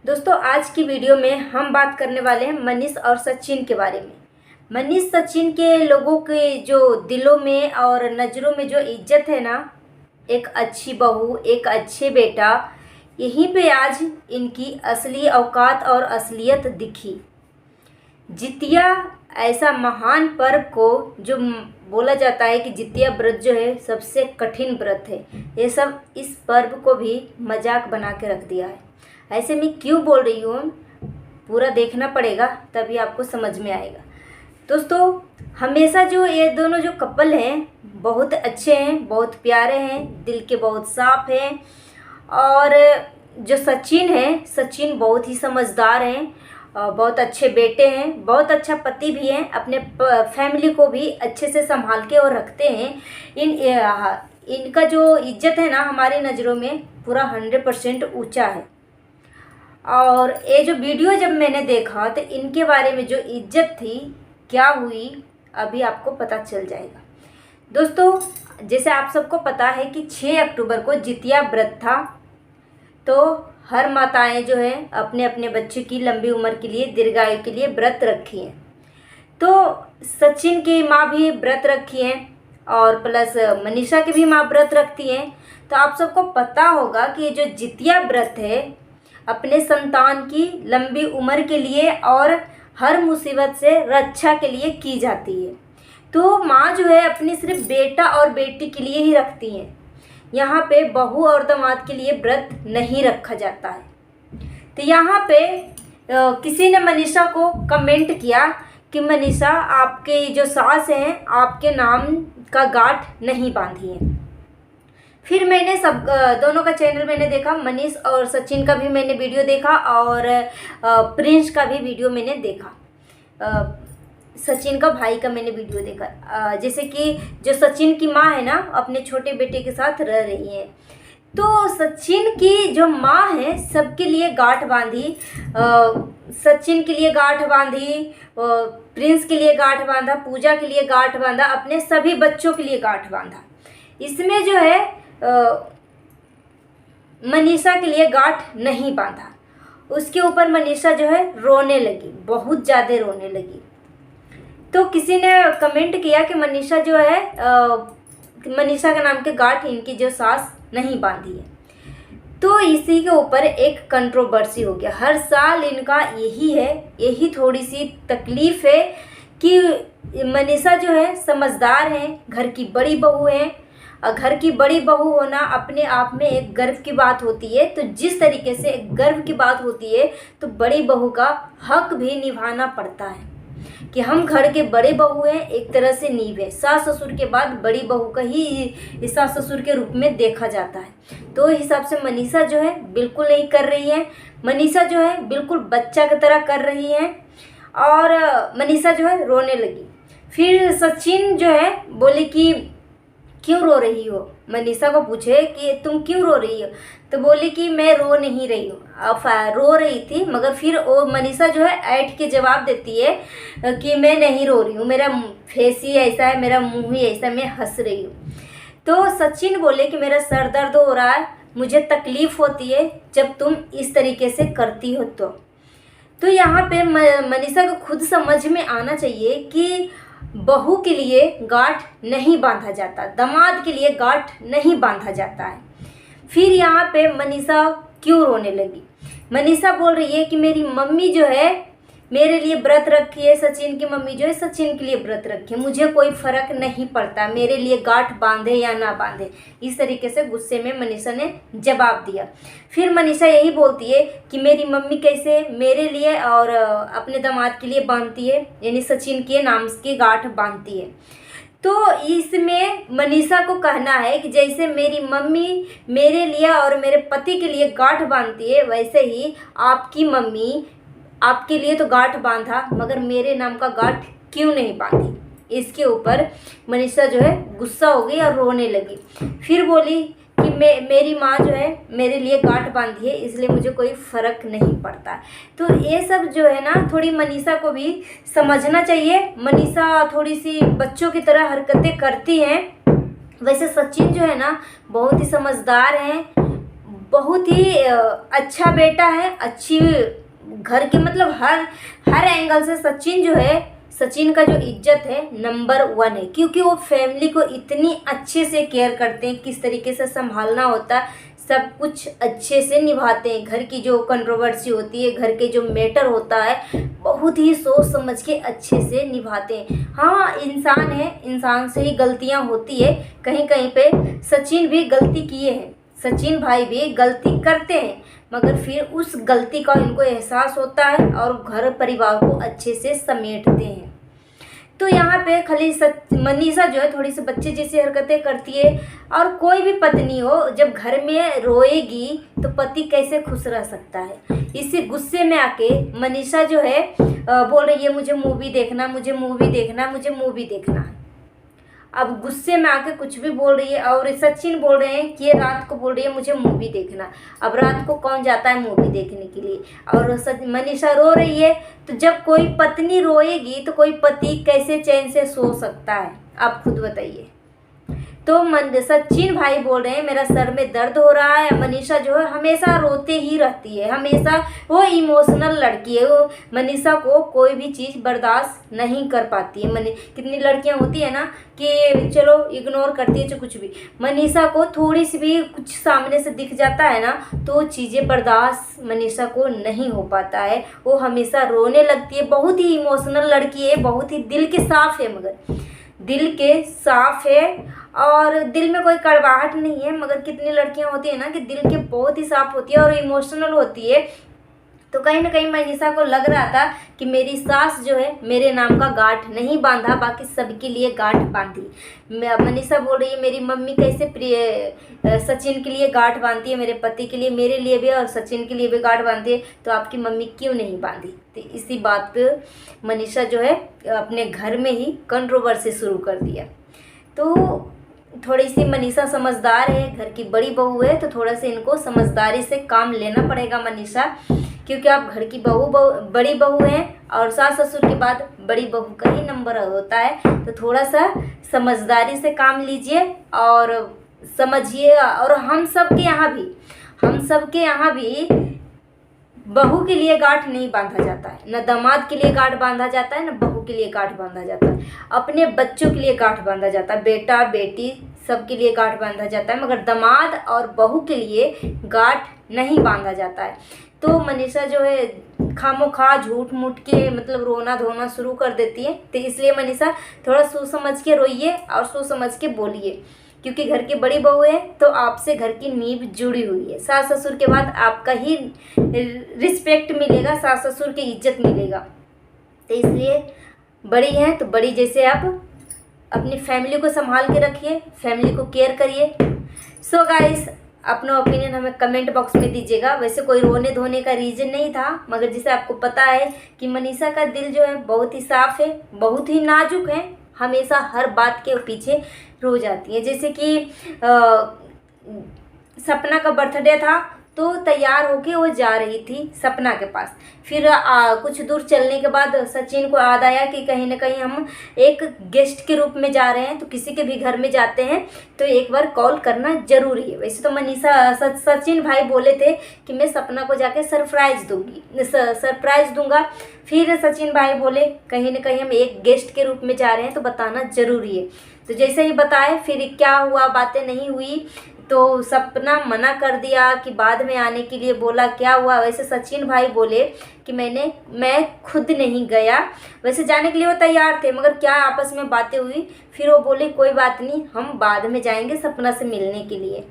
दोस्तों आज की वीडियो में हम बात करने वाले हैं मनीष और सचिन के बारे में। मनीष सचिन के लोगों के जो दिलों में और नज़रों में जो इज्जत है ना, एक अच्छी बहू, एक अच्छे बेटा, यहीं पे आज इनकी असली औकात और असलियत दिखी। जितिया ऐसा महान पर्व को जो बोला जाता है कि जितिया व्रत जो है सबसे कठिन व्रत है, ये सब इस पर्व को भी मजाक बना के रख दिया है। ऐसे में क्यों बोल रही हूँ, पूरा देखना पड़ेगा तभी आपको समझ में आएगा। दोस्तों हमेशा जो ये दोनों जो कपल हैं बहुत अच्छे हैं, बहुत प्यारे हैं, दिल के बहुत साफ हैं। और जो सचिन है, सचिन बहुत ही समझदार हैं, बहुत अच्छे बेटे हैं, बहुत अच्छा पति भी हैं, अपने फैमिली को भी अच्छे से संभाल के और रखते हैं। इनका जो इज्जत है ना हमारी नज़रों में पूरा 100% ऊंचा है। और ये जो वीडियो जब मैंने देखा तो इनके बारे में जो इज्जत थी क्या हुई अभी आपको पता चल जाएगा। दोस्तों जैसे आप सबको पता है कि 6 अक्टूबर को जितिया व्रत था, तो हर माताएं जो है अपने अपने बच्चे की लंबी उम्र के लिए, दीर्घायु के लिए व्रत रखी हैं। तो सचिन की माँ भी व्रत रखी हैं और प्लस मनीषा की भी माँ व्रत रखती हैं। तो आप सबको पता होगा कि ये जो जितिया व्रत है अपने संतान की लंबी उम्र के लिए और हर मुसीबत से रक्षा के लिए की जाती है। तो माँ जो है अपनी सिर्फ बेटा और बेटी के लिए ही रखती हैं। यहाँ पे बहू और दामाद के लिए व्रत नहीं रखा जाता है। तो यहाँ पे किसी ने मनीषा को कमेंट किया कि मनीषा आपके जो सास हैं आपके नाम का गांठ नहीं बांधी है। फिर मैंने दोनों का चैनल मैंने देखा, मनीष और सचिन का भी मैंने वीडियो देखा और प्रिंस का भी वीडियो मैंने देखा, सचिन का भाई का मैंने वीडियो देखा। जैसे कि जो सचिन की माँ है ना अपने छोटे बेटे के साथ रह रही है, तो सचिन की जो माँ है सबके लिए गांठ बांधी, सचिन के लिए गांठ बांधी, प्रिंस के लिए गांठ बांधा, पूजा के लिए गांठ बांधा, अपने सभी बच्चों के लिए गांठ बांधा। इसमें जो है मनीषा के लिए गांठ नहीं बांधा। उसके ऊपर मनीषा जो है रोने लगी, बहुत ज़्यादा रोने लगी। तो किसी ने कमेंट किया कि मनीषा जो है मनीषा के नाम के गांठ इनकी जो सास नहीं बांधी है। तो इसी के ऊपर एक कंट्रोवर्सी हो गया। हर साल इनका यही है, यही थोड़ी सी तकलीफ़ है कि मनीषा जो है समझदार है, घर की बड़ी बहू है। घर की बड़ी बहू होना अपने आप में एक गर्व की बात होती है। तो जिस तरीके से एक गर्व की बात होती है तो बड़ी बहू का हक भी निभाना पड़ता है कि हम घर के बड़े बहू हैं, एक तरह से नींव है। सास ससुर के बाद बड़ी बहू का ही सास ससुर के रूप में देखा जाता है। तो हिसाब से मनीषा जो है बिल्कुल नहीं कर रही है। मनीषा जो है बिल्कुल बच्चा की तरह कर रही है और मनीषा जो है रोने लगी। फिर सचिन जो है बोले कि क्यों रो रही हो, मनीषा को पूछे कि तुम क्यों रो रही हो, तो बोली कि मैं रो नहीं रही हूँ, रो रही थी। मगर फिर वो मनीषा जो है ऐठ के जवाब देती है कि मैं नहीं रो रही हूँ, मेरा फेस ही ऐसा है, मेरा मुंह ही ऐसा, मैं हंस रही हूँ। तो सचिन बोले कि मेरा सर दर्द हो रहा है, मुझे तकलीफ़ होती है जब तुम इस तरीके से करती हो। तो यहाँ पे मनीषा को खुद समझ में आना चाहिए कि बहू के लिए गांठ नहीं बांधा जाता, दामाद के लिए गांठ नहीं बांधा जाता है। फिर यहाँ पे मनीषा क्यों रोने लगी? मनीषा बोल रही है कि मेरी मम्मी जो है मेरे लिए व्रत रखी है, सचिन की मम्मी जो है सचिन के लिए व्रत रखी है, मुझे कोई फ़र्क नहीं पड़ता मेरे लिए गांठ बांधे या ना बांधे। इस तरीके से गुस्से में मनीषा ने जवाब दिया। फिर मनीषा यही बोलती है कि मेरी मम्मी कैसे मेरे लिए और अपने दामाद के लिए बांधती है, यानी सचिन के नाम की गांठ बांधती है। तो इसमें मनीषा को कहना है कि जैसे मेरी मम्मी मेरे लिए और मेरे पति के लिए गांठ बांधती है, वैसे ही आपकी मम्मी आपके लिए तो गांठ बांधा, मगर मेरे नाम का गांठ क्यों नहीं बांधी। इसके ऊपर मनीषा जो है गुस्सा हो गई और रोने लगी। फिर बोली कि मेरी माँ जो है मेरे लिए गांठ बांधी है, इसलिए मुझे कोई फ़र्क नहीं पड़ता। तो ये सब जो है ना थोड़ी मनीषा को भी समझना चाहिए। मनीषा थोड़ी सी बच्चों की तरह हरकतें करती हैं। वैसे सचिन जो है ना बहुत ही समझदार हैं, बहुत ही अच्छा बेटा है, अच्छी घर के मतलब हर एंगल से सचिन जो है, सचिन का जो इज्जत है नंबर 1 है, क्योंकि वो फैमिली को इतनी अच्छे से केयर करते हैं, किस तरीके से संभालना होता है सब कुछ अच्छे से निभाते हैं। घर की जो कंट्रोवर्सी होती है, घर के जो मैटर होता है, बहुत ही सोच समझ के अच्छे से निभाते हैं। हाँ, इंसान है, इंसान से ही गलतियां होती है, कहीं कहीं पे सचिन भी गलती किए हैं, सचिन भाई भी गलती करते हैं, मगर फिर उस गलती का इनको एहसास होता है और घर परिवार को अच्छे से समेटते हैं। तो यहाँ पे खाली मनीषा जो है थोड़ी सी बच्चे जैसी हरकतें करती है, और कोई भी पत्नी हो जब घर में रोएगी तो पति कैसे खुश रह सकता है। इसी गुस्से में आके मनीषा जो है बोल रही है मुझे मूवी देखना, मुझे मूवी देखना, मुझे मूवी देखना है। अब गुस्से में आके कुछ भी बोल रही है, और सचिन बोल रहे हैं कि ये रात को बोल रही है मुझे मूवी देखना। अब रात को कौन जाता है मूवी देखने के लिए, और मनीषा रो रही है। तो जब कोई पत्नी रोएगी तो कोई पति कैसे चैन से सो सकता है, आप खुद बताइए। तो सचिन भाई बोल रहे हैं मेरा सर में दर्द हो रहा है। मनीषा जो है हमेशा रोते ही रहती है, हमेशा वो इमोशनल लड़की है, वो मनीषा को कोई भी चीज़ बर्दाश्त नहीं कर पाती है। कितनी लड़कियां होती है ना कि चलो इग्नोर करती है जो कुछ भी, मनीषा को थोड़ी सी भी कुछ सामने से दिख जाता है ना तो चीज़ें बर्दाश्त मनीषा को नहीं हो पाता है, वो हमेशा रोने लगती है। बहुत ही इमोशनल लड़की है, बहुत ही दिल के साफ है, मगर दिल के साफ है और दिल में कोई कड़वाहट नहीं है। मगर कितनी लड़कियां होती है ना कि दिल के बहुत ही साफ होती है और इमोशनल होती है। तो कहीं ना कहीं मनीषा को लग रहा था कि मेरी सास जो है मेरे नाम का गांठ नहीं बांधा, बाकी सबके लिए गांठ बांधी। मनीषा बोल रही है मेरी मम्मी कैसे सचिन के लिए गांठ बांधती है, मेरे पति के लिए, मेरे लिए भी और सचिन के लिए भी गांठ बांधती है, तो आपकी मम्मी क्यों नहीं बांधी। तो इसी बात पे मनीषा जो है अपने घर में ही कंट्रोवर्सी शुरू कर दिया। तो थोड़ी सी मनीषा समझदार है, घर की बड़ी बहू है, तो थोड़ा सा इनको समझदारी से काम लेना पड़ेगा मनीषा, क्योंकि आप घर की बड़ी बहू हैं और सास ससुर के बाद बड़ी बहू का ही नंबर होता है। तो थोड़ा सा समझदारी से काम लीजिए और समझिए। और हम सब के यहाँ भी बहू के लिए गांठ नहीं बांधा जाता है, न दामाद के लिए गांठ बांधा जाता है, न बहू के लिए गांठ बांधा जाता है। अपने बच्चों के लिए गांठ बांधा जाता है, बेटा बेटी सबके लिए गांठ बांधा जाता है, मगर दामाद और बहू के लिए गांठ नहीं बांधा जाता है। तो मनीषा जो है खामोखा झूठ मूठ के मतलब रोना धोना शुरू कर देती है। तो इसलिए मनीषा थोड़ा सोच समझ के रोइए और सोच समझ के बोलिए, क्योंकि घर की बड़ी बहू है तो आपसे घर की नींव जुड़ी हुई है। सास ससुर के बाद आपका ही रिस्पेक्ट मिलेगा, सास ससुर की इज्जत मिलेगा। तो इसलिए बड़ी हैं तो बड़ी जैसे आप अपनी फैमिली को संभाल के रखिए, फैमिली को केयर करिए। सो गाइस, अपना ओपिनियन हमें कमेंट बॉक्स में दीजिएगा। वैसे कोई रोने धोने का रीज़न नहीं था, मगर जैसे आपको पता है कि मनीषा का दिल जो है बहुत ही साफ़ है, बहुत ही नाजुक है, हमेशा हर बात के पीछे रो जाती है। जैसे कि सपना का बर्थडे था तो तैयार होके वो जा रही थी सपना के पास, फिर कुछ दूर चलने के बाद सचिन को याद आया कि कहीं ना कहीं हम एक गेस्ट के रूप में जा रहे हैं, तो किसी के भी घर में जाते हैं तो एक बार कॉल करना ज़रूरी है। वैसे तो सचिन भाई बोले थे कि मैं सपना को जाके सरप्राइज़ दूंगा। फिर सचिन भाई बोले कहीं ना कहीं हम एक गेस्ट के रूप में जा रहे हैं तो बताना ज़रूरी है। तो जैसे ही बताए फिर क्या हुआ, बातें नहीं हुई, तो सपना मना कर दिया कि बाद में आने के लिए बोला। क्या हुआ, वैसे सचिन भाई बोले कि मैं खुद नहीं गया, वैसे जाने के लिए वो तैयार थे, मगर क्या आपस में बातें हुई, फिर वो बोले कोई बात नहीं हम बाद में जाएंगे सपना से मिलने के लिए,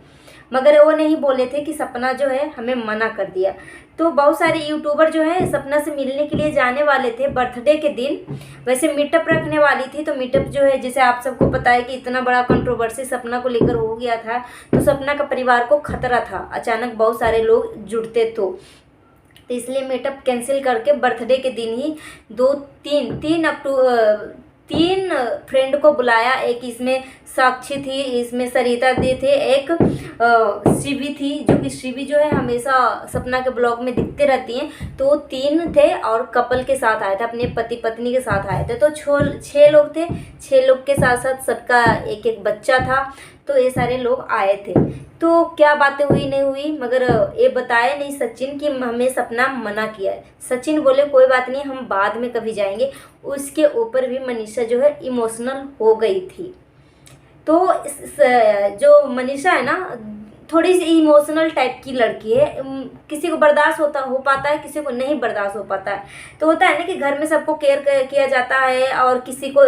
मगर वो नहीं बोले थे कि सपना जो है हमें मना कर दिया। तो बहुत सारे यूट्यूबर जो है सपना से मिलने के लिए जाने वाले थे बर्थडे के दिन, वैसे मीटअप रखने वाली थी। तो मीटअप जो है जैसे आप सबको पता है कि इतना बड़ा कंट्रोवर्सी सपना को लेकर हो गया था, तो सपना का परिवार को खतरा था, अचानक बहुत सारे लोग जुड़ते तो इसलिए मीटअप कैंसिल करके बर्थडे के दिन ही 3 फ्रेंड को बुलाया। एक इसमें साक्षी थी, इसमें सरिता दी थे, एक शिवी थी, जो कि शिवी जो है हमेशा सपना के ब्लॉग में दिखते रहती हैं। तो 3 थे और कपल के साथ आए थे, अपने पति पत्नी के साथ आए थे। तो 6 लोग थे, 6 लोग के साथ साथ सबका एक एक बच्चा था। तो ये सारे लोग आए थे। तो क्या बातें हुई नहीं हुई, मगर ये बताया नहीं सचिन कि हमें सपना मना किया है। सचिन बोले कोई बात नहीं, हम बाद में कभी जाएंगे। उसके ऊपर भी मनीषा जो है इमोशनल हो गई थी। तो जो मनीषा है ना, थोड़ी सी इमोशनल टाइप की लड़की है। किसी को बर्दाश्त हो पाता है, किसी को नहीं बर्दाश्त हो पाता है। तो होता है ना कि घर में सबको केयर किया जाता है और किसी को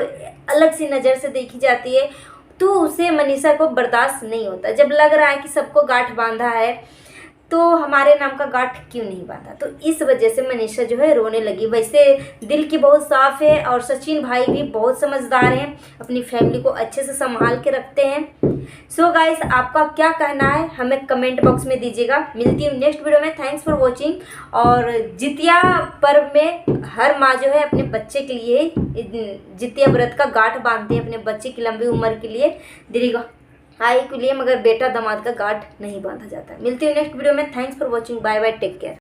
अलग सी नज़र से देखी जाती है, तो उसे मनीषा को बर्दाश्त नहीं होता। जब लग रहा है कि सबको गांठ बांधा है, तो हमारे नाम का गांठ क्यों नहीं बांधा। तो इस वजह से मनीषा जो है रोने लगी। वैसे दिल की बहुत साफ है और सचिन भाई भी बहुत समझदार हैं, अपनी फैमिली को अच्छे से संभाल के रखते हैं। सो गाइस, आपका क्या कहना है हमें कमेंट बॉक्स में दीजिएगा। मिलती हूँ नेक्स्ट वीडियो में। Thanks for watching. और जितिया पर्व में हर माँ जो है अपने बच्चे के लिए जितिया व्रत का गांठ बांधते हैं, अपने बच्चे की लंबी उम्र के लिए, दीर्घायु के लिए, मगर बेटा दामाद का गांठ नहीं बांधा जाता। मिलती हूँ नेक्स्ट वीडियो में। Thanks for watching. Bye bye, take care.